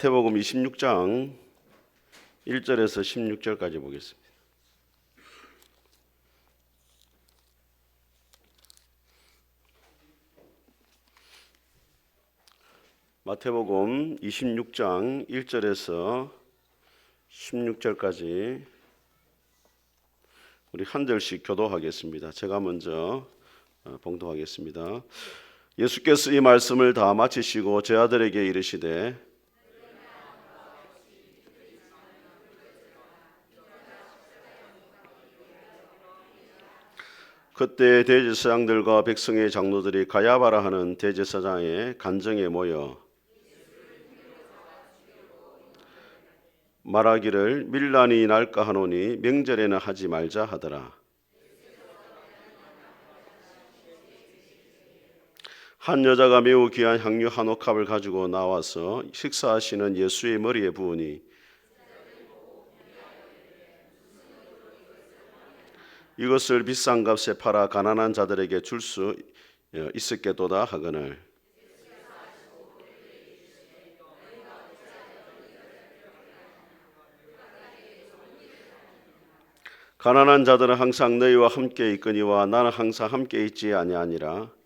마태복음 26장 1절에서 16절까지 보겠습니다. 마태복음 26장 1절에서 16절까지 우리 한 절씩 교도하겠습니다. 제가 먼저 봉독하겠습니다. 예수께서 이 말씀을 다 마치시고 제 아들에게 이르시되 그때 대제사장들과 백성의 장로들이 가야바라 하는 대제사장의 간정에 모여 말하기를 밀란이 날까 하노니 명절에는 하지 말자 하더라. 한 여자가 매우 귀한 향유 한 옥합을 가지고 나와서 식사하시는 예수의 머리에 부으니 이것을 비싼 값에 팔아 가난한 자들에게 줄 수 있었겠도다 하거늘 가난한 자들은 항상 너희와 함께 있거니와 나는 항상 함께 있지 아니하니라.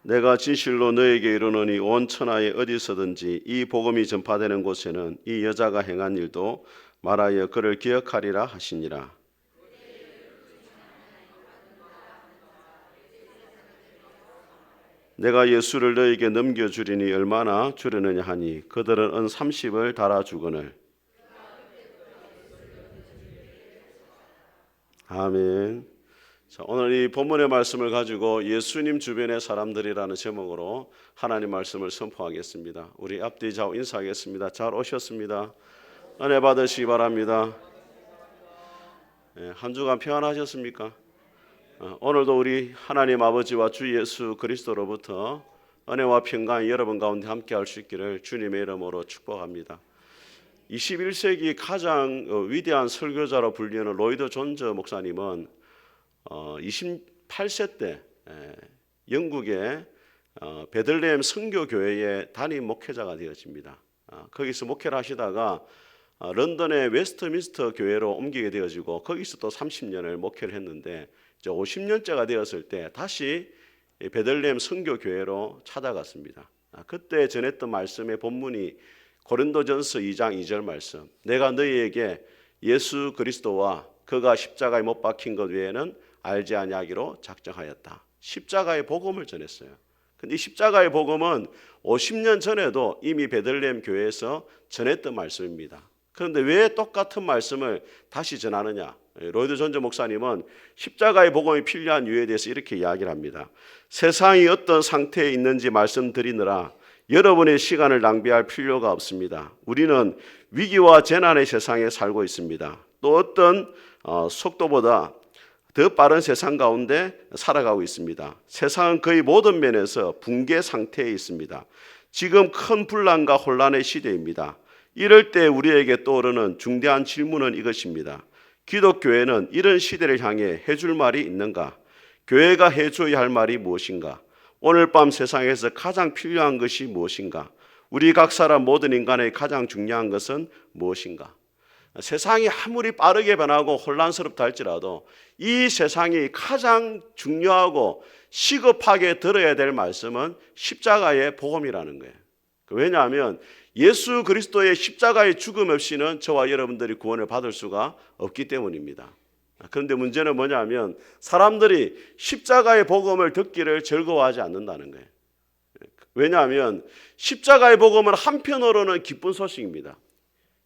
내가 진실로 너에게 이르노니 온 천하에 어디서든지 이 복음이 전파되는 곳에는 이 여자가 행한 일도 말하여 그를 기억하리라 하시니라. 내가 예수를 너에게 넘겨주리니 얼마나 주려느냐 하니 그들은 은 30을 달아주거늘. 아멘. 자, 오늘 이 본문의 말씀을 가지고 예수님 주변의 사람들이라는 제목으로 하나님 말씀을 선포하겠습니다. 우리 앞뒤 좌우 인사하겠습니다. 잘 오셨습니다. 은혜 받으시기 바랍니다. 한 주간 평안하셨습니까? 오늘도 우리 하나님 아버지와 주 예수 그리스도로부터 은혜와 평강이 여러분 가운데 함께 할 수 있기를 주님의 이름으로 축복합니다. 21세기 가장 위대한 설교자로 불리는 로이드 존즈 목사님은 28세 때 영국의 베들레헴 선교교회의 담임 목회자가 되어집니다. 거기서 목회를 하시다가 런던의 웨스트민스터 교회로 옮기게 되어지고 거기서 또 30년을 목회를 했는데 이제 50년째가 되었을 때 다시 베들레헴 선교교회로 찾아갔습니다. 그때 전했던 말씀의 본문이 고린도전서 2장 2절 말씀. 내가 너희에게 예수 그리스도와 그가 십자가에 못 박힌 것 외에는 알지 아니하기로 작정하였다. 십자가의 복음을 전했어요. 근데 이 십자가의 복음은 50년 전에도 이미 베들레헴 교회에서 전했던 말씀입니다. 그런데 왜 똑같은 말씀을 다시 전하느냐? 로이드 존즈 목사님은 십자가의 복음이 필요한 이유에 대해서 이렇게 이야기를 합니다. 세상이 어떤 상태에 있는지 말씀드리느라 여러분의 시간을 낭비할 필요가 없습니다. 우리는 위기와 재난의 세상에 살고 있습니다. 또 어떤 속도보다 더 빠른 세상 가운데 살아가고 있습니다. 세상은 거의 모든 면에서 붕괴 상태에 있습니다. 지금 큰 분란과 혼란의 시대입니다. 이럴 때 우리에게 떠오르는 중대한 질문은 이것입니다. 기독교회는 이런 시대를 향해 해줄 말이 있는가? 교회가 해줘야 할 말이 무엇인가? 오늘 밤 세상에서 가장 필요한 것이 무엇인가? 우리 각 사람 모든 인간의 가장 중요한 것은 무엇인가? 세상이 아무리 빠르게 변하고 혼란스럽다 할지라도 이 세상이 가장 중요하고 시급하게 들어야 될 말씀은 십자가의 복음이라는 거예요. 왜냐하면 예수 그리스도의 십자가의 죽음 없이는 저와 여러분들이 구원을 받을 수가 없기 때문입니다. 그런데 문제는 뭐냐면 사람들이 십자가의 복음을 듣기를 즐거워하지 않는다는 거예요. 왜냐하면 십자가의 복음은 한편으로는 기쁜 소식입니다.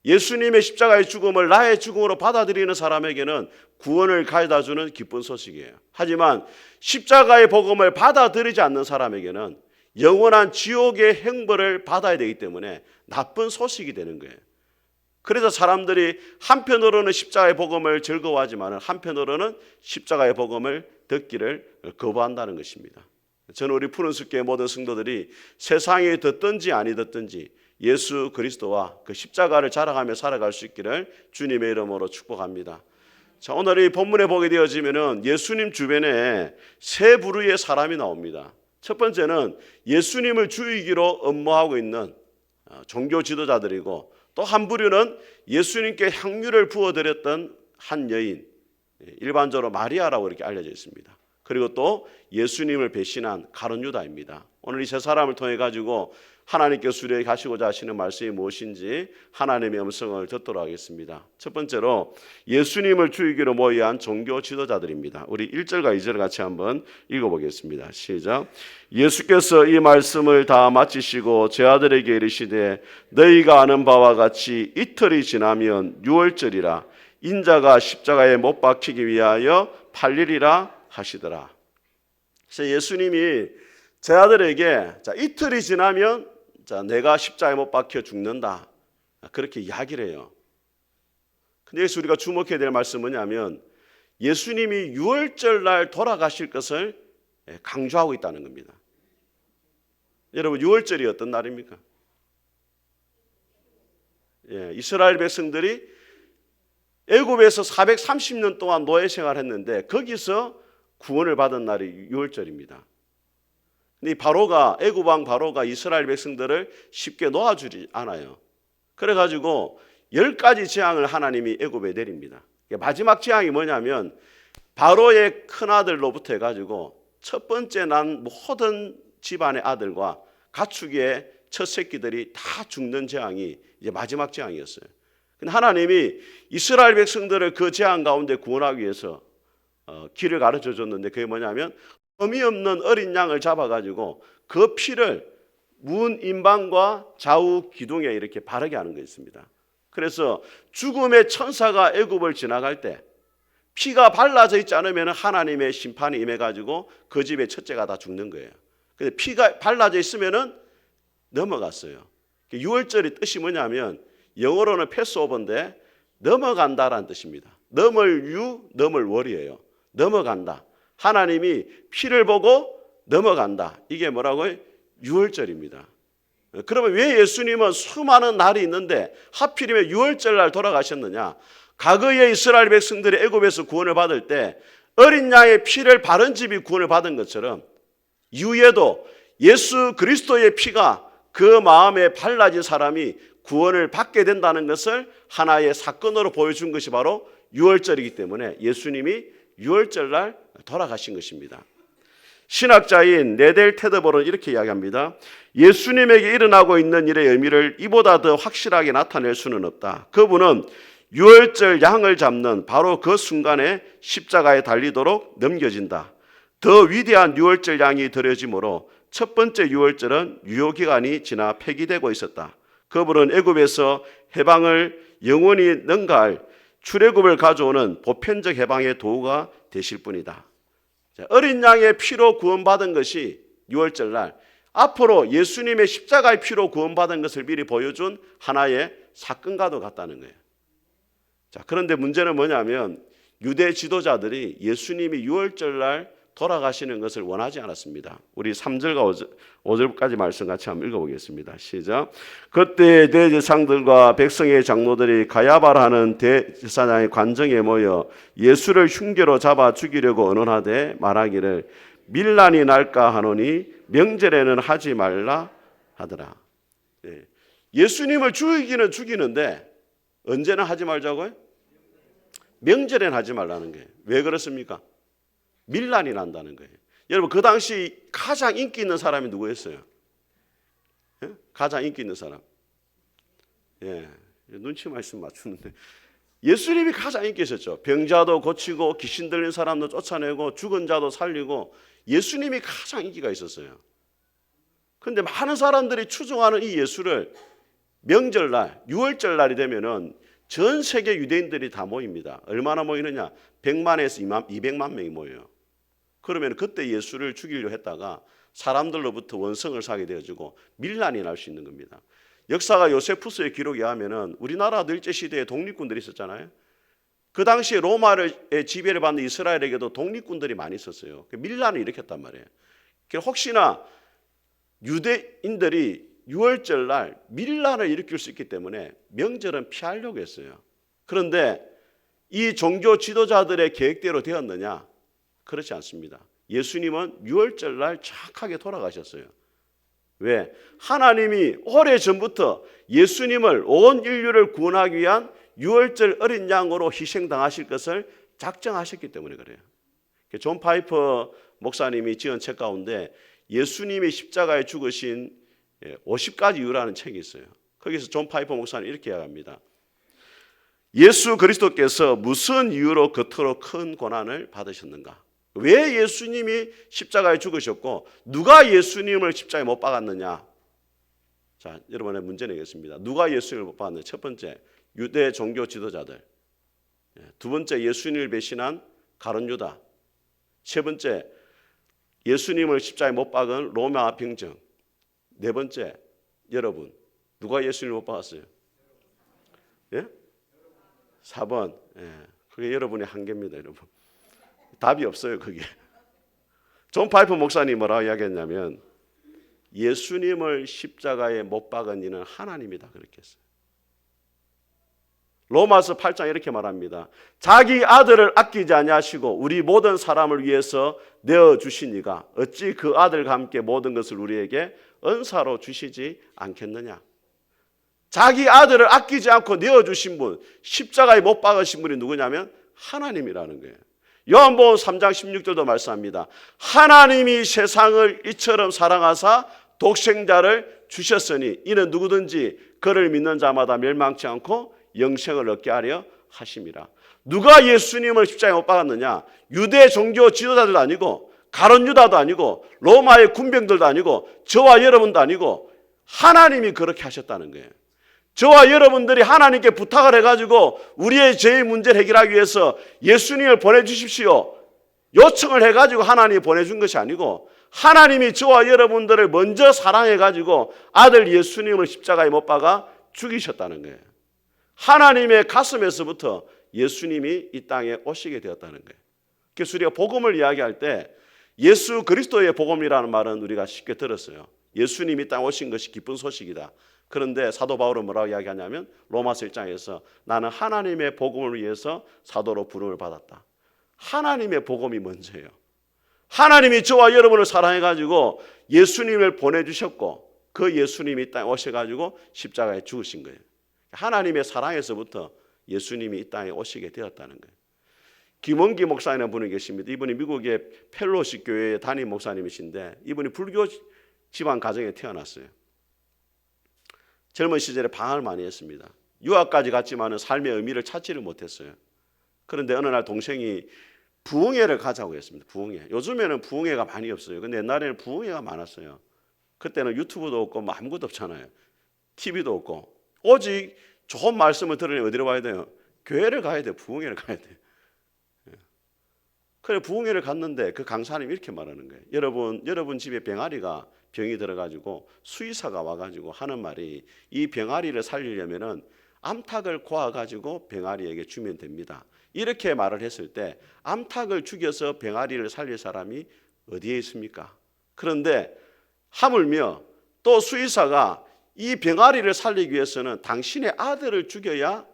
예수님의 십자가의 죽음을 나의 죽음으로 받아들이는 사람에게는 구원을 가져다주는 기쁜 소식이에요. 하지만 십자가의 복음을 받아들이지 않는 사람에게는 영원한 지옥의 형벌을 받아야 되기 때문에 나쁜 소식이 되는 거예요. 그래서 사람들이 한편으로는 십자가의 복음을 즐거워하지만 한편으로는 십자가의 복음을 듣기를 거부한다는 것입니다. 저는 우리 푸른숲교회 모든 성도들이 세상에 듣든지 아니 듣든지 예수 그리스도와 그 십자가를 자랑하며 살아갈 수 있기를 주님의 이름으로 축복합니다. 자, 오늘 이 본문에 보게 되어지면은 예수님 주변에 세 부류의 사람이 나옵니다. 첫 번째는 예수님을 죽이기로 업무하고 있는 종교 지도자들이고, 또 한 부류는 예수님께 향유를 부어드렸던 한 여인, 일반적으로 마리아라고 이렇게 알려져 있습니다. 그리고 또 예수님을 배신한 가룟 유다입니다. 오늘 이 세 사람을 통해 가지고 하나님께 수리하시고자 하시는 말씀이 무엇인지 하나님의 음성을 듣도록 하겠습니다. 첫 번째로 예수님을 죽이기로 모의한 종교 지도자들입니다. 우리 1절과 2절 같이 한번 읽어보겠습니다. 시작. 예수께서 이 말씀을 다 마치시고 제 아들에게 이르시되 너희가 아는 바와 같이 이틀이 지나면 유월절이라 인자가 십자가에 못 박히기 위하여 팔리리라 하시더라. 그래서 예수님이 제 아들에게 이틀이 지나면 내가 십자가에 못 박혀 죽는다, 그렇게 이야기를 해요. 근데 여기서 우리가 주목해야 될 말씀은 뭐냐면 예수님이 유월절 날 돌아가실 것을 강조하고 있다는 겁니다. 여러분, 유월절이 어떤 날입니까? 이스라엘 백성들이 애굽에서 430년 동안 노예 생활했는데 거기서 구원을 받은 날이 유월절입니다. 근데 애굽 왕 바로가 이스라엘 백성들을 쉽게 놓아주지 않아요. 그래가지고 10가지 재앙을 하나님이 애굽에 내립니다. 마지막 재앙이 뭐냐면 바로의 큰아들로부터 해가지고 첫 번째 난 모든 집안의 아들과 가축의 첫 새끼들이 다 죽는 재앙이 이제 마지막 재앙이었어요. 근데 하나님이 이스라엘 백성들을 그 재앙 가운데 구원하기 위해서 길을 가르쳐 줬는데 그게 뭐냐면 흠이 없는 어린 양을 잡아가지고 그 피를 문 임방과 좌우 기둥에 이렇게 바르게 하는 것입니다. 그래서 죽음의 천사가 애굽을 지나갈 때 피가 발라져 있지 않으면 하나님의 심판이 임해가지고 그 집의 첫째가 다 죽는 거예요. 근데 피가 발라져 있으면은 넘어갔어요. 유월절의 뜻이 뭐냐면 영어로는 패스오버인데 넘어간다라는 뜻입니다. 넘을 유, 넘을 월이에요. 넘어간다. 하나님이 피를 보고 넘어간다. 이게 뭐라고요? 유월절입니다. 그러면 왜 예수님은 수많은 날이 있는데 하필이면 유월절 날 돌아가셨느냐? 과거에 이스라엘 백성들이 애굽에서 구원을 받을 때 어린 양의 피를 바른 집이 구원을 받은 것처럼 이후에도 예수 그리스도의 피가 그 마음에 발라진 사람이 구원을 받게 된다는 것을 하나의 사건으로 보여준 것이 바로 유월절이기 때문에 예수님이 유월절 날 돌아가신 것입니다. 신학자인 네델 테드볼은 이렇게 이야기합니다. 예수님에게 일어나고 있는 일의 의미를 이보다 더 확실하게 나타낼 수는 없다. 그분은 유월절 양을 잡는 바로 그 순간에 십자가에 달리도록 넘겨진다. 더 위대한 유월절 양이 드려짐으로 첫 번째 유월절은 유효기간이 지나 폐기되고 있었다. 그분은 애굽에서 해방을 영원히 능가할 출애굽을 가져오는 보편적 해방의 도구가 되실 뿐이다. 어린 양의 피로 구원받은 것이 유월절 날, 앞으로 예수님의 십자가의 피로 구원받은 것을 미리 보여준 하나의 사건과도 같다는 거예요. 그런데 문제는 뭐냐면 유대 지도자들이 예수님이 유월절 날 돌아가시는 것을 원하지 않았습니다. 우리 3절과 5절까지 말씀 같이 한번 읽어보겠습니다. 시작. 그때 대제사장들과 백성의 장로들이 가야바라는 대제사장의 관정에 모여 예수를 흉계로 잡아 죽이려고 언언하되 말하기를 밀란이 날까 하노니 명절에는 하지 말라 하더라. 예수님을 죽이기는 죽이는데 언제는 하지 말자고요? 명절에는 하지 말라는 거예요. 왜 그렇습니까? 밀란이 난다는 거예요. 여러분, 그 당시 가장 인기 있는 사람이 누구였어요? 가장 인기 있는 사람. 눈치 말씀 맞추는데 예수님이 가장 인기 있었죠. 병자도 고치고 귀신 들린 사람도 쫓아내고 죽은 자도 살리고 예수님이 가장 인기가 있었어요. 그런데 많은 사람들이 추종하는 이 예수를 명절날, 유월절 날이 되면은 전 세계 유대인들이 다 모입니다. 얼마나 모이느냐? 100만에서 200만 명이 모여요. 그러면 그때 예수를 죽이려 했다가 사람들로부터 원성을 사게 되어지고 밀란이 날 수 있는 겁니다. 역사가 요세푸스의 기록에 하면은 우리나라도 일제시대에 독립군들이 있었잖아요. 그 당시에 로마의 지배를 받는 이스라엘에게도 독립군들이 많이 있었어요. 밀란을 일으켰단 말이에요. 혹시나 유대인들이 유월절 날 밀란을 일으킬 수 있기 때문에 명절은 피하려고 했어요. 그런데 이 종교 지도자들의 계획대로 되었느냐? 그렇지 않습니다. 예수님은 유월절날 정확하게 돌아가셨어요. 왜? 하나님이 오래전부터 예수님을 온 인류를 구원하기 위한 유월절 어린 양으로 희생당하실 것을 작정하셨기 때문에 그래요. 존 파이퍼 목사님이 지은 책 가운데 예수님이 십자가에 죽으신 50가지 이유라는 책이 있어요. 거기서 존 파이퍼 목사님 이렇게 이야기합니다. 예수 그리스도께서 무슨 이유로 그토록 큰 고난을 받으셨는가? 왜 예수님이 십자가에 죽으셨고 누가 예수님을 십자가에 못 박았느냐? 자, 여러분의 문제 내겠습니다. 누가 예수님을 못 박았느냐? 첫 번째, 유대 종교 지도자들. 두 번째, 예수님을 배신한 가룟 유다. 세 번째, 예수님을 십자가에 못 박은 로마 병정. 네 번째, 여러분, 누가 예수님을 못 박았어요? 예? 4번. 예. 그게 여러분의 한계입니다, 여러분. 답이 없어요, 그게. 존 파이퍼 목사님이 뭐라고 이야기했냐면 예수님을 십자가에 못 박은 이는 하나님이다 그렇게 했어요. 로마서 8장 이렇게 말합니다. 자기 아들을 아끼지 아니하시고 우리 모든 사람을 위해서 내어주신 이가 어찌 그 아들과 함께 모든 것을 우리에게 은사로 주시지 않겠느냐. 자기 아들을 아끼지 않고 내어주신 분, 십자가에 못 박으신 분이 누구냐면 하나님이라는 거예요. 요한복음 3장 16절도 말씀합니다. 하나님이 세상을 이처럼 사랑하사 독생자를 주셨으니 이는 누구든지 그를 믿는 자마다 멸망치 않고 영생을 얻게 하려 하심이라. 누가 예수님을 십자가에 못 박았느냐? 유대 종교 지도자들도 아니고 가룟 유다도 아니고 로마의 군병들도 아니고 저와 여러분도 아니고 하나님이 그렇게 하셨다는 거예요. 저와 여러분들이 하나님께 부탁을 해가지고 우리의 죄의 문제를 해결하기 위해서 예수님을 보내주십시오. 요청을 해가지고 하나님이 보내준 것이 아니고 하나님이 저와 여러분들을 먼저 사랑해가지고 아들 예수님을 십자가에 못 박아 죽이셨다는 거예요. 하나님의 가슴에서부터 예수님이 이 땅에 오시게 되었다는 거예요. 그래서 우리가 복음을 이야기할 때 예수 그리스도의 복음이라는 말은 우리가 쉽게 들었어요. 예수님이 이 땅에 오신 것이 기쁜 소식이다. 그런데 사도 바울은 뭐라고 이야기하냐면 로마서 1장에서 나는 하나님의 복음을 위해서 사도로 부름을 받았다. 하나님의 복음이 먼저예요. 하나님이 저와 여러분을 사랑해가지고 예수님을 보내주셨고 그 예수님이 이 땅에 오셔가지고 십자가에 죽으신 거예요. 하나님의 사랑에서부터 예수님이 이 땅에 오시게 되었다는 거예요. 김원기 목사님이라는 분이 계십니다. 이분이 미국의 펠로시 교회의 담임 목사님이신데 이분이 불교 집안 가정에 태어났어요. 젊은 시절에 방황을 많이 했습니다. 유학까지 갔지만 삶의 의미를 찾지를 못했어요. 그런데 어느 날 동생이 부흥회를 가자고 했습니다. 부흥회. 요즘에는 부흥회가 많이 없어요. 근데 옛날에는 부흥회가 많았어요. 그때는 유튜브도 없고 뭐 아무것도 없잖아요. TV도 없고. 오직 좋은 말씀을 들으려면 어디로 가야 돼요? 교회를 가야 돼요. 부흥회를 가야 돼요. 그래 부흥회를 갔는데 그 강사님이 이렇게 말하는 거예요. 여러분 집에 병아리가 병이 들어가지고 수의사가 와가지고 하는 말이 이 병아리를 살리려면은 암탉을 고아가지고 병아리에게 주면 됩니다. 이렇게 말을 했을 때 암탉을 죽여서 병아리를 살릴 사람이 어디에 있습니까? 그런데 하물며 또 수의사가 이 병아리를 살리기 위해서는 당신의 아들을 죽여야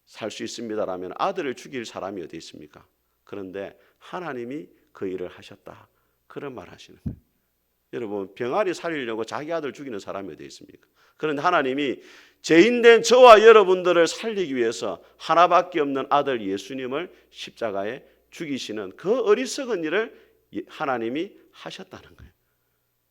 살 수 있습니다라면 아들을 죽일 사람이 어디 있습니까? 그런데 하나님이 그 일을 하셨다. 그런 말 하시는 거예요. 여러분 병아리 살리려고 자기 아들 죽이는 사람이 어디 있습니까? 그런데 하나님이 죄인된 저와 여러분들을 살리기 위해서 하나밖에 없는 아들 예수님을 십자가에 죽이시는 그 어리석은 일을 하나님이 하셨다는 거예요.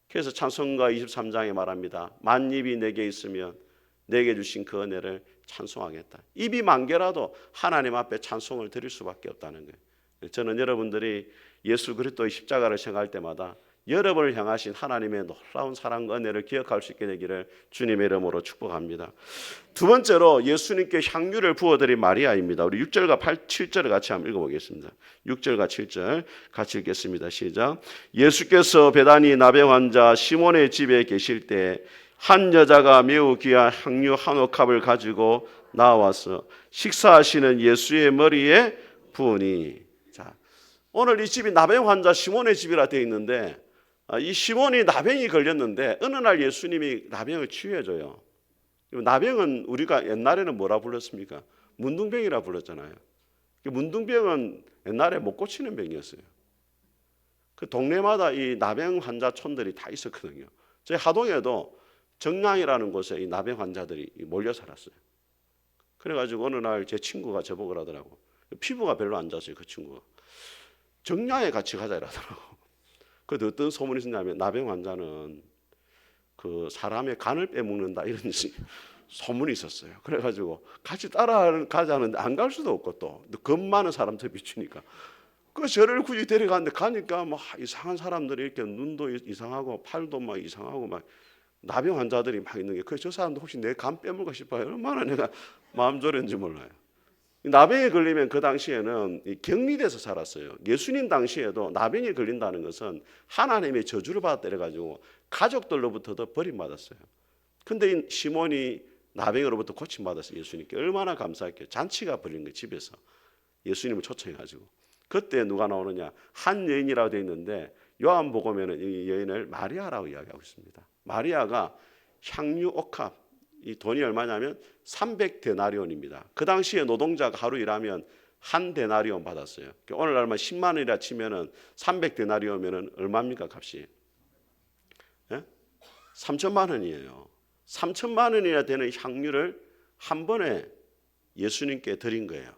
그래서 찬송가 23장에 말합니다. 만입이 내게 있으면 내게 주신 그 은혜를 찬송하겠다. 입이 만 개라도 하나님 앞에 찬송을 드릴 수밖에 없다는 거예요. 저는 여러분들이 예수 그리스도의 십자가를 생각할 때마다 여러분을 향하신 하나님의 놀라운 사랑과 은혜를 기억할 수 있게 되기를 주님의 이름으로 축복합니다. 두 번째로 예수님께 향유를 부어드린 마리아입니다. 우리 6절과 7절을 같이 한번 읽어보겠습니다. 6절과 7절 같이 읽겠습니다. 시작. 예수께서 베다니 나병 환자 시몬의 집에 계실 때 한 여자가 매우 귀한 향유 한 옥합을 가지고 나와서 식사하시는 예수의 머리에 부으니. 자, 오늘 이 집이 나병 환자 시몬의 집이라 되어 있는데 이 시몬이 나병이 걸렸는데 어느 날 예수님이 나병을 치유해줘요. 나병은 우리가 옛날에는 뭐라 불렀습니까? 문둥병이라 불렀잖아요. 문둥병은 옛날에 못 고치는 병이었어요. 그 동네마다 이 나병 환자촌들이 다 있었거든요. 저희 하동에도 정량이라는 곳에 이 나병 환자들이 몰려 살았어요. 그래가지고 어느 날 제 친구가 저보고 그러더라고. 피부가 별로 안 좋았어요, 그 친구가. 정량에 같이 가자 이러더라고. 그런데 어떤 소문이 있었냐면 나병 환자는 그 사람의 간을 빼먹는다 이런 소문이 있었어요. 그래가지고 같이 따라가자는데 안 갈 수도 없고 또 겁 많은 사람들 비추니까 그 저를 굳이 데려갔는데 가니까 뭐 이상한 사람들이 이렇게 눈도 이상하고 팔도 막 이상하고 막 나병 환자들이 막 있는 게 저 사람도 혹시 내 간 빼먹을까 싶어요. 얼마나 내가 마음 졸였는지 몰라요. 나병에 걸리면 그 당시에는 격리돼서 살았어요. 예수님 당시에도 나병에 걸린다는 것은 하나님의 저주를 받았다 가지고 가족들로부터도 버림받았어요. 근데 이 시몬이 나병으로부터 고침받았어요. 예수님께 얼마나 감사했게요. 잔치가 벌린 거예요. 집에서 예수님을 초청해가지고. 그때 누가 나오느냐, 한 여인이라고 되어 있는데 요한복음에는 이 여인을 마리아라고 이야기하고 있습니다. 마리아가 향유 옥합, 이 돈이 얼마냐면 300데나리온입니다. 그 당시에 노동자가 하루 일하면 한 데나리온 받았어요. 오늘날만 10만 원이라 치면은 300데나리온이면은 얼마입니까 값이? 예? 3천만 원이에요. 3천만 원이나 되는 향유를 한 번에 예수님께 드린 거예요.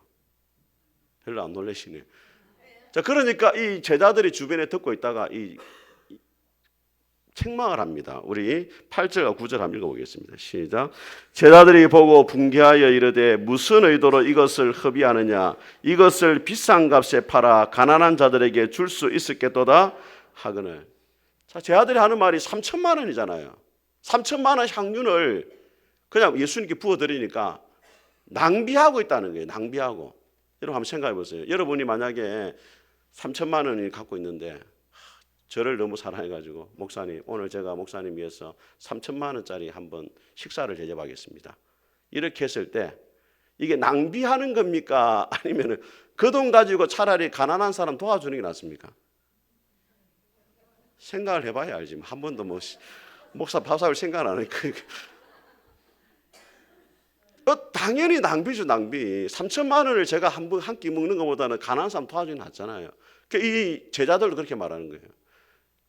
별로 안 놀라시네요. 자, 그러니까 이 제자들이 주변에 듣고 있다가 이 책망을 합니다. 우리 8절과 9절 한번 읽어보겠습니다. 시작. 제자들이 보고 분개하여 이르되 무슨 의도로 이것을 허비하느냐, 이것을 비싼 값에 팔아 가난한 자들에게 줄 수 있었겠도다 하거늘. 자, 제자들이 하는 말이 3천만 원이잖아요. 3천만 원 향유를 그냥 예수님께 부어드리니까 낭비하고 있다는 거예요. 낭비하고. 여러분 한번 생각해 보세요. 여러분이 만약에 3천만 원을 갖고 있는데 저를 너무 사랑해가지고 목사님, 오늘 제가 목사님 위해서 3천만 원짜리 한번 식사를 대접하겠습니다. 이렇게 했을 때 이게 낭비하는 겁니까? 아니면 그 돈 가지고 차라리 가난한 사람 도와주는 게 낫습니까? 생각을 해봐야 알지. 한 번도 뭐 목사 밥사를 생각 안 하니까. 당연히 낭비죠, 낭비. 3천만 원을 제가 한 끼 먹는 것보다는 가난한 사람 도와주는 게 낫잖아요. 이 제자들도 그렇게 말하는 거예요.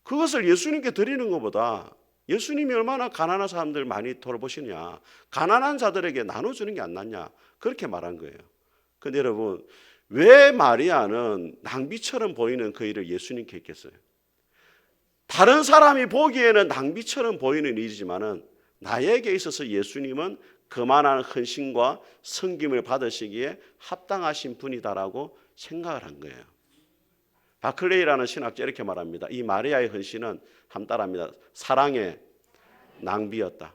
그것을 예수님께 드리는 것보다 예수님이 얼마나 가난한 사람들 많이 돌보시냐, 가난한 자들에게 나눠주는 게 안 낫냐, 그렇게 말한 거예요. 그런데 여러분, 왜 마리아는 낭비처럼 보이는 그 일을 예수님께 했겠어요? 다른 사람이 보기에는 낭비처럼 보이는 일이지만은 나에게 있어서 예수님은 그만한 헌신과 섬김을 받으시기에 합당하신 분이다라고 생각을 한 거예요. 바클레이라는 신학자 이렇게 말합니다. 이 마리아의 헌신은 함 따라합니다. 사랑의 낭비였다.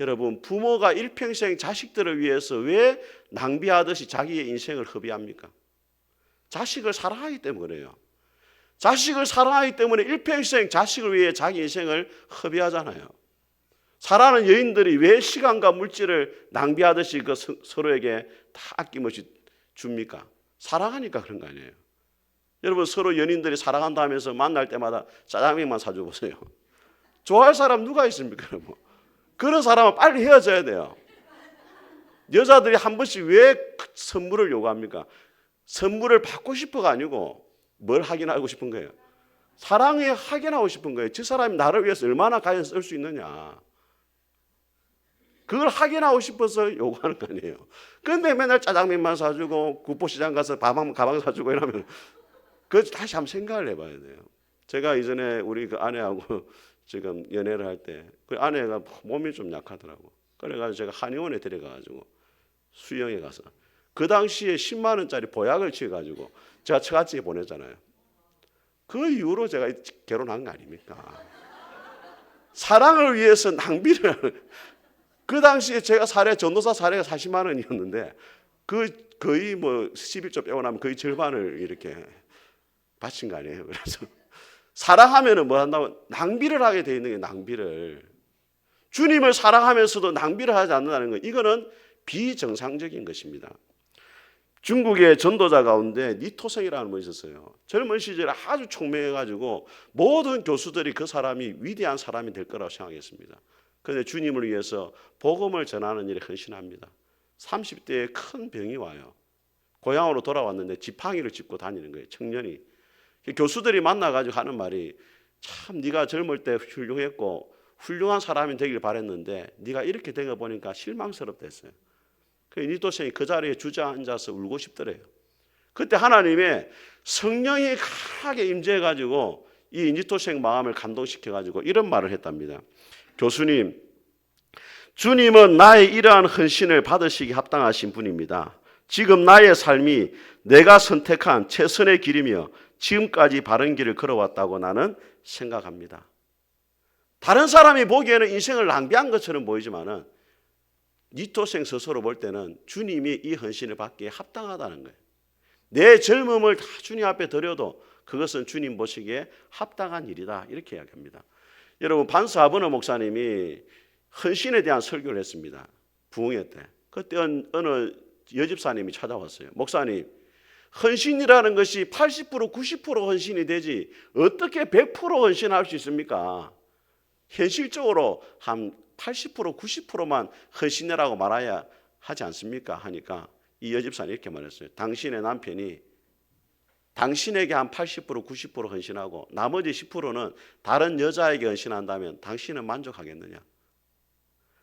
여러분, 부모가 일평생 자식들을 위해서 왜 낭비하듯이 자기의 인생을 허비합니까? 자식을 사랑하기 때문에 그래요. 자식을 사랑하기 때문에 일평생 자식을 위해 자기 인생을 허비하잖아요. 사랑하는 여인들이 왜 시간과 물질을 낭비하듯이 그 서로에게 다 아낌없이 줍니까? 사랑하니까 그런 거 아니에요. 여러분, 서로 연인들이 사랑한다 하면서 만날 때마다 짜장면만 사줘 보세요. 좋아할 사람 누가 있습니까? 여러분? 그런 사람은 빨리 헤어져야 돼요. 여자들이 한 번씩 왜 선물을 요구합니까? 선물을 받고 싶어가 아니고 뭘 확인하고 싶은 거예요? 사랑에 확인하고 싶은 거예요. 저 사람이 나를 위해서 얼마나 가연 쓸 수 있느냐. 그걸 확인하고 싶어서 요구하는 거 아니에요. 그런데 맨날 짜장면만 사주고 국보시장 가서 가방 사주고 이러면 그 다시 한번 생각을 해봐야 돼요. 제가 이전에 우리 그 아내하고 지금 연애를 할 때 그 아내가 몸이 좀 약하더라고. 그래가지고 제가 한의원에 데려가가지고 수영에 가서 그 당시에 10만 원짜리 보약을 치가지고 제가 처갓집에 보냈잖아요. 그 이후로 제가 결혼한 거 아닙니까? 사랑을 위해서 낭비를 하는. 그 당시에 제가 전도사 사례가 40만 원이었는데 그 거의 뭐 11조 빼고 나면 거의 절반을 이렇게 바친 거 아니에요. 그래서 사랑하면은 뭐 한다고 낭비를 하게 돼 있는 게 낭비를. 주님을 사랑하면서도 낭비를 하지 않는다는 건 이거는 비정상적인 것입니다. 중국의 전도자 가운데 니토성이라는 분이 있었어요. 젊은 시절에 아주 총명해가지고 모든 교수들이 그 사람이 위대한 사람이 될 거라고 생각했습니다. 그런데 주님을 위해서 복음을 전하는 일에 헌신합니다. 30대에 큰 병이 와요. 고향으로 돌아왔는데 지팡이를 짚고 다니는 거예요. 청년이. 교수들이 만나가지고 하는 말이 참 네가 젊을 때 훌륭했고 훌륭한 사람이 되길 바랬는데 네가 이렇게 된 거 보니까 실망스럽다 했어요. 이니토생이 그 자리에 주저앉아서 울고 싶더래요. 그때 하나님의 성령이 강하게 임재해가지고 이 이니토생 마음을 감동시켜가지고 이런 말을 했답니다. 교수님, 주님은 나의 이러한 헌신을 받으시기 합당하신 분입니다. 지금 나의 삶이 내가 선택한 최선의 길이며 지금까지 바른 길을 걸어왔다고 나는 생각합니다. 다른 사람이 보기에는 인생을 낭비한 것처럼 보이지만은 니토생 스스로 볼 때는 주님이 이 헌신을 받기에 합당하다는 거예요. 내 젊음을 다 주님 앞에 드려도 그것은 주님 보시기에 합당한 일이다. 이렇게 이야기합니다. 여러분, 반스 아버너 목사님이 헌신에 대한 설교를 했습니다. 부흥회 때. 그때 어느 여집사님이 찾아왔어요. 목사님, 헌신이라는 것이 80% 90% 헌신이 되지 어떻게 100% 헌신할 수 있습니까? 현실적으로 한 80% 90%만 헌신이라고 말해야 하지 않습니까? 하니까 이 여집사는 이렇게 말했어요. 당신의 남편이 당신에게 한 80% 90% 헌신하고 나머지 10%는 다른 여자에게 헌신한다면 당신은 만족하겠느냐?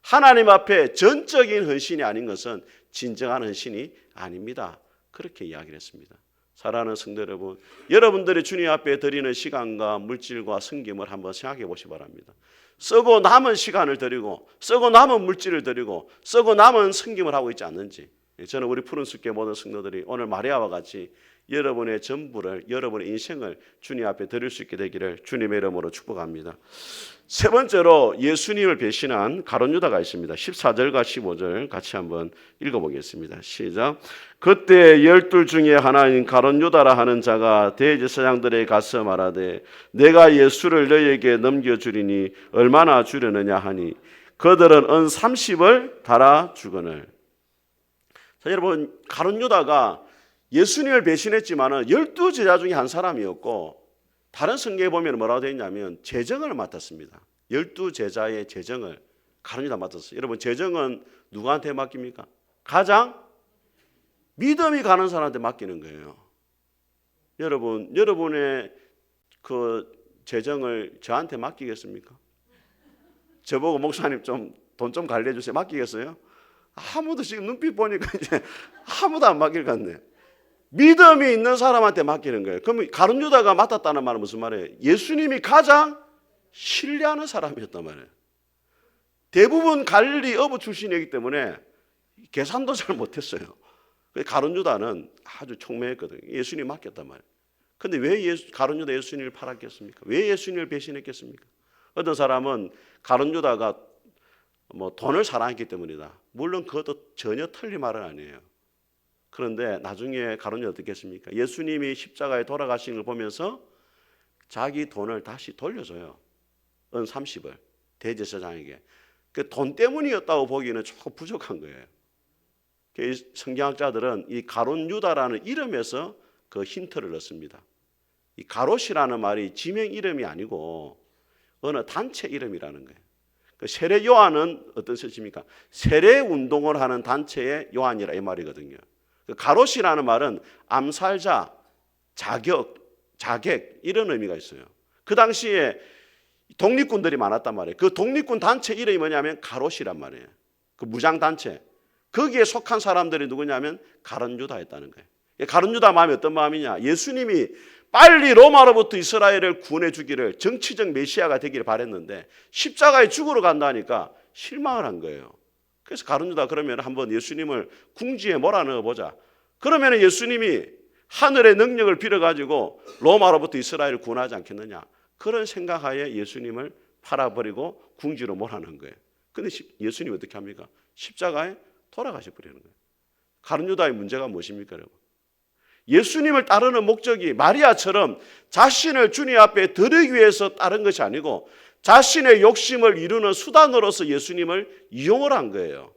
하나님 앞에 전적인 헌신이 아닌 것은 진정한 헌신이 아닙니다. 그렇게 이야기를 했습니다. 사랑하는 성도 여러분, 여러분들이 주님 앞에 드리는 시간과 물질과 섬김을 한번 생각해 보시기 바랍니다. 쓰고 남은 시간을 드리고 쓰고 남은 물질을 드리고 쓰고 남은 섬김을 하고 있지 않는지, 저는 우리 푸른 숲교회 모든 성도들이 오늘 마리아와 같이 여러분의 전부를, 여러분의 인생을 주님 앞에 드릴 수 있게 되기를 주님의 이름으로 축복합니다. 세 번째로 예수님을 배신한 가룟 유다가 있습니다. 14절과 15절 같이 한번 읽어보겠습니다. 시작. 그때 12 중에 하나인 가룟 유다라 하는 자가 대제사장들에게 가서 말하되 내가 예수를 너희에게 넘겨주리니 얼마나 주려느냐 하니 그들은 은 30을 달아 주거늘. 자, 여러분, 가룟 유다가 예수님을 배신했지만은 12제자 중에 한 사람이었고 다른 성경에 보면 뭐라고 되어 있냐면 재정을 맡았습니다. 12제자의 재정을 가룟 유다가 맡았어요. 여러분, 재정은 누구한테 맡깁니까? 가장 믿음이 가는 사람한테 맡기는 거예요. 여러분, 여러분의 그 재정을 저한테 맡기겠습니까? 저보고 목사님 좀 돈 좀 관리해 주세요. 맡기겠어요? 아무도 지금 눈빛 보니까 이제 아무도 안 맡길 것 같네. 믿음이 있는 사람한테 맡기는 거예요. 그럼 가룟 유다가 맡았다는 말은 무슨 말이에요? 예수님이 가장 신뢰하는 사람이었단 말이에요. 대부분 갈릴리 어부 출신이기 때문에 계산도 잘 못했어요. 가룟 유다는 아주 총명했거든요. 예수님 맡겼단 말이에요. 그런데 왜 가룟 유다 예수님을 팔았겠습니까? 왜 예수님을 배신했겠습니까? 어떤 사람은 가룟 유다가 돈을 사랑했기 때문이다. 물론 그것도 전혀 틀린 말은 아니에요. 그런데 나중에 가룟 유다 어떻게 했습니까? 예수님이 십자가에 돌아가신 걸 보면서 자기 돈을 다시 돌려줘요. 은 30을 대제사장에게. 그 돈 때문이었다고 보기에는 조금 부족한 거예요. 성경학자들은 이 가룟 유다라는 이름에서 그 힌트를 얻습니다. 이 가롯이라는 말이 지명 이름이 아니고 어느 단체 이름이라는 거예요. 그 세례 요한은 어떤 뜻입니까? 세례 운동을 하는 단체의 요한이라 이 말이거든요. 그 가롯이라는 말은 암살자, 자객 이런 의미가 있어요. 그 당시에 독립군들이 많았단 말이에요. 그 독립군 단체 이름이 뭐냐면 가롯이란 말이에요. 그 무장단체. 거기에 속한 사람들이 누구냐면 가룟 유다였다는 거예요. 가룟 유다 마음이 어떤 마음이냐? 예수님이 빨리 로마로부터 이스라엘을 구원해 주기를, 정치적 메시아가 되기를 바랬는데 십자가에 죽으러 간다니까 실망을 한 거예요. 그래서 가룟 유다 그러면 한번 예수님을 궁지에 몰아넣어 보자. 그러면 예수님이 하늘의 능력을 빌어가지고 로마로부터 이스라엘을 구원하지 않겠느냐. 그런 생각하에 예수님을 팔아버리고 궁지로 몰아넣은 거예요. 그런데 예수님이 어떻게 합니까? 십자가에 돌아가셔 버리는 거예요. 가룟 유다의 문제가 무엇입니까, 여러분? 예수님을 따르는 목적이 마리아처럼 자신을 주님 앞에 드리기 위해서 따른 것이 아니고 자신의 욕심을 이루는 수단으로서 예수님을 이용을 한 거예요.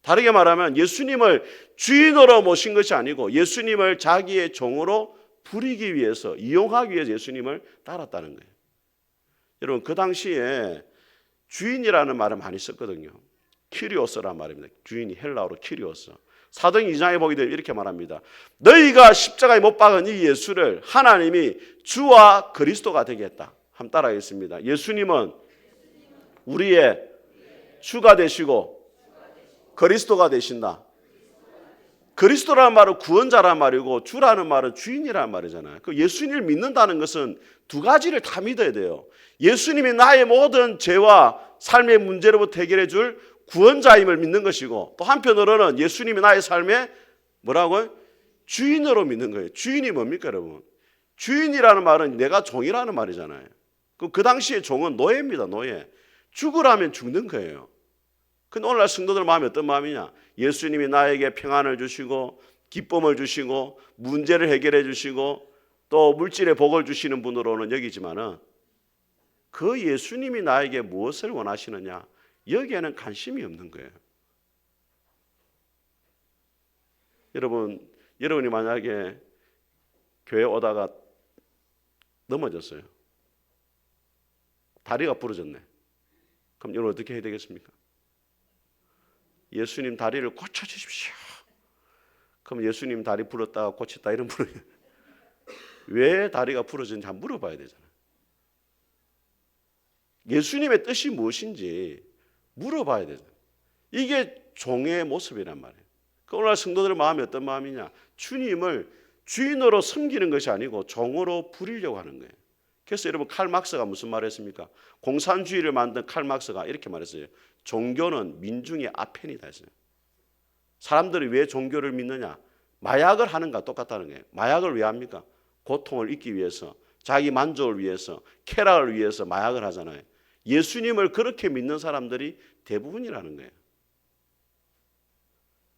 다르게 말하면 예수님을 주인으로 모신 것이 아니고 예수님을 자기의 종으로 부리기 위해서, 이용하기 위해서 예수님을 따랐다는 거예요. 여러분, 그 당시에 주인이라는 말을 많이 썼거든요. 키리오스라는 말입니다. 주인이 헬라어로 키리오스. 사도행 2장에 보게 되면 이렇게 말합니다. 너희가 십자가에 못 박은 이 예수를 하나님이 주와 그리스도가 되게 했다. 한번 따라하겠습니다. 예수님은 우리의 주가 되시고 그리스도가 되신다. 그리스도라는 말은 구원자라는 말이고 주라는 말은 주인이라는 말이잖아요. 그 예수님을 믿는다는 것은 두 가지를 다 믿어야 돼요. 예수님이 나의 모든 죄와 삶의 문제로부터 해결해 줄 구원자임을 믿는 것이고, 또 한편으로는 예수님이 나의 삶의 뭐라고요? 주인으로 믿는 거예요. 주인이 뭡니까 여러분? 주인이라는 말은 내가 종이라는 말이잖아요. 그 당시에 종은 노예입니다. 노예. 죽으라면 죽는 거예요. 근데 오늘날 성도들 마음이 어떤 마음이냐? 예수님이 나에게 평안을 주시고 기쁨을 주시고 문제를 해결해 주시고 또 물질의 복을 주시는 분으로는 여기지만은 그 예수님이 나에게 무엇을 원하시느냐? 여기에는 관심이 없는 거예요. 여러분이 만약에 교회 오다가 넘어졌어요. 다리가 부러졌네. 그럼 여러분 어떻게 해야 되겠습니까? 예수님 다리를 고쳐주십시오. 그럼 예수님 다리 부러졌다가 고쳤다 이런 분은 왜 다리가 부러졌는지 한번 물어봐야 되잖아요. 예수님의 뜻이 무엇인지 물어봐야 되잖아요. 이게 종의 모습이란 말이에요. 오늘날 성도들의 마음이 어떤 마음이냐? 주님을 주인으로 섬기는 것이 아니고 종으로 부리려고 하는 거예요. 그래서 여러분 칼 막스가 무슨 말을 했습니까? 공산주의를 만든 칼 막스가 이렇게 말했어요. 종교는 민중의 아편이다 했어요. 사람들이 왜 종교를 믿느냐? 마약을 하는가 똑같다는 거예요. 마약을 왜 합니까? 고통을 잊기 위해서, 자기 만족을 위해서, 쾌락을 위해서 마약을 하잖아요. 예수님을 그렇게 믿는 사람들이 대부분이라는 거예요.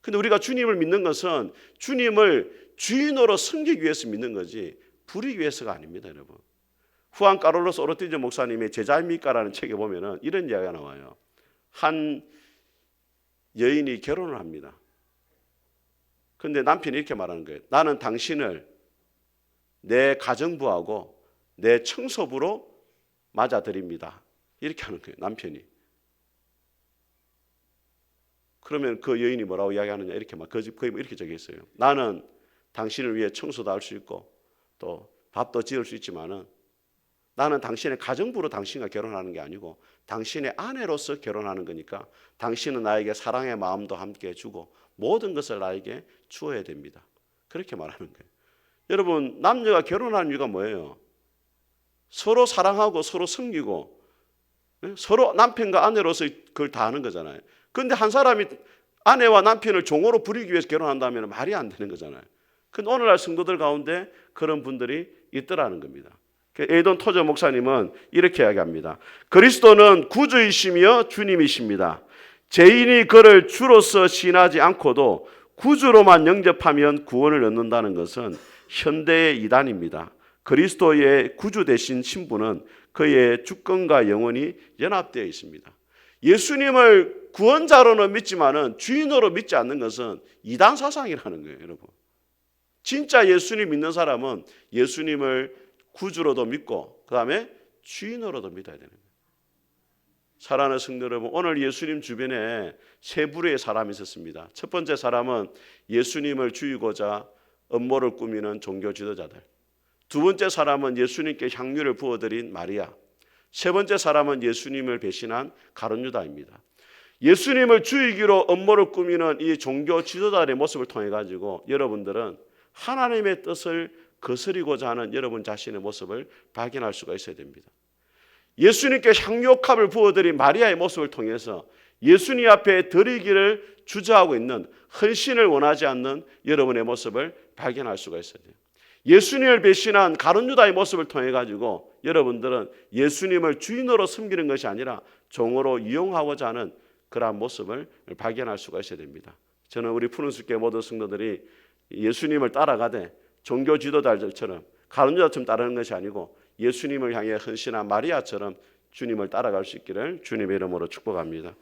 근데 우리가 주님을 믿는 것은 주님을 주인으로 섬기기 위해서 믿는 거지 부리기 위해서가 아닙니다, 여러분. 후안 카를로스 오르티즈 목사님의 제자입니까라는 책에 보면은 이런 이야기가 나와요. 한 여인이 결혼을 합니다. 근데 남편이 이렇게 말하는 거예요. 나는 당신을 내 가정부하고 내 청소부로 맞아들입니다. 이렇게 하는 거예요, 남편이. 그러면 그 여인이 뭐라고 이야기하느냐? 이렇게 거의 이렇게 적혀 있어요. 나는 당신을 위해 청소도 할 수 있고 또 밥도 지을 수 있지만은 나는 당신의 가정부로 당신과 결혼하는 게 아니고 당신의 아내로서 결혼하는 거니까 당신은 나에게 사랑의 마음도 함께 주고 모든 것을 나에게 주어야 됩니다. 그렇게 말하는 거예요. 여러분, 남녀가 결혼하는 이유가 뭐예요? 서로 사랑하고 서로 섬기고 서로 남편과 아내로서 그걸 다 하는 거잖아요. 그런데 한 사람이 아내와 남편을 종으로 부리기 위해서 결혼한다면 말이 안 되는 거잖아요. 근데 오늘날 성도들 가운데 그런 분들이 있더라는 겁니다. 에이돈 토저 목사님은 이렇게 이야기합니다. 그리스도는 구주이시며 주님이십니다. 죄인이 그를 주로서 신하지 않고도 구주로만 영접하면 구원을 얻는다는 것은 현대의 이단입니다. 그리스도의 구주 되신 신분은 그의 주권과 영원히 연합되어 있습니다. 예수님을 구원자로는 믿지만은 주인으로 믿지 않는 것은 이단 사상이라는 거예요, 여러분. 진짜 예수님 믿는 사람은 예수님을 구주로도 믿고 그다음에 주인으로도 믿어야 되는 거예요. 사랑하는 성도 여러분, 오늘 예수님 주변에 세 부류의 사람이 있었습니다. 첫 번째 사람은 예수님을 죽이고자 음모를 꾸미는 종교 지도자들. 두 번째 사람은 예수님께 향유를 부어드린 마리아. 세 번째 사람은 예수님을 배신한 가룟 유다입니다. 예수님을 죽이기로 음모를 꾸미는 이 종교 지도자들의 모습을 통해 가지고 여러분들은 하나님의 뜻을 거스리고자 하는 여러분 자신의 모습을 발견할 수가 있어야 됩니다. 예수님께 향유옥합을 부어드린 마리아의 모습을 통해서 예수님 앞에 드리기를 주저하고 있는 헌신을 원하지 않는 여러분의 모습을 발견할 수가 있어야 돼요. 예수님을 배신한 가룟 유다의 모습을 통해 가지고 여러분들은 예수님을 주인으로 섬기는 것이 아니라 종으로 이용하고자 하는 그러한 모습을 발견할 수가 있어야 됩니다. 저는 우리 푸른숲교회 모든 성도들이 예수님을 따라가되 종교 지도자들처럼 가룟 유다처럼 따르는 것이 아니고 예수님을 향해 헌신한 마리아처럼 주님을 따라갈 수 있기를 주님의 이름으로 축복합니다.